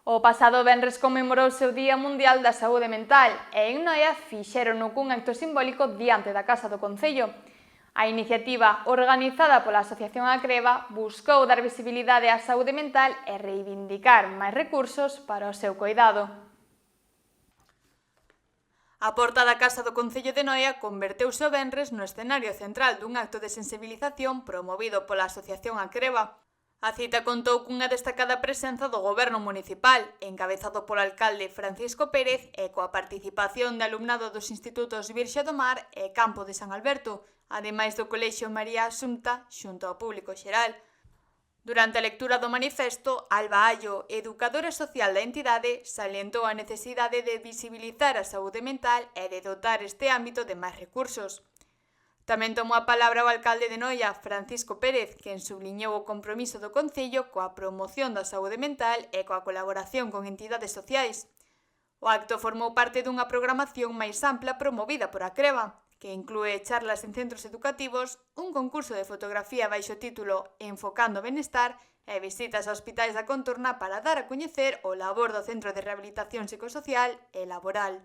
O pasado venres conmemorouse o Día Mundial da Saúde Mental e en Noia fixérono cun acto simbólico diante da Casa do Concello. A iniciativa, organizada pola Asociación Acreva, buscou dar visibilidade á saúde mental e reivindicar máis recursos para o seu coidado. A porta da Casa do Concello de Noia converteuse o venres no escenario central dun acto de sensibilización promovido pola Asociación Acreva. A cita contou cunha destacada presenza do Goberno municipal, encabezado polo alcalde Francisco Pérez e coa participación de alumnado dos institutos Virxe do Mar e Campo de San Alberto, ademais do Colexio María Asunta xunto ao público xeral. Durante a lectura do manifesto, Alba Allo, educadora social da entidade, salientou a necesidade de visibilizar a saúde mental e de dotar este ámbito de máis recursos. Tamén tomou a palabra o alcalde de Noia, Francisco Pérez, quen subliñou o compromiso do Concello coa promoción da saúde mental e coa colaboración con entidades sociais. O acto formou parte dunha programación máis ampla promovida por Acreva, que inclúe charlas en centros educativos, un concurso de fotografía baixo o título Enfocando o Benestar e visitas a hospitais da contorna para dar a coñecer o labor do Centro de Rehabilitación Psicosocial e Laboral.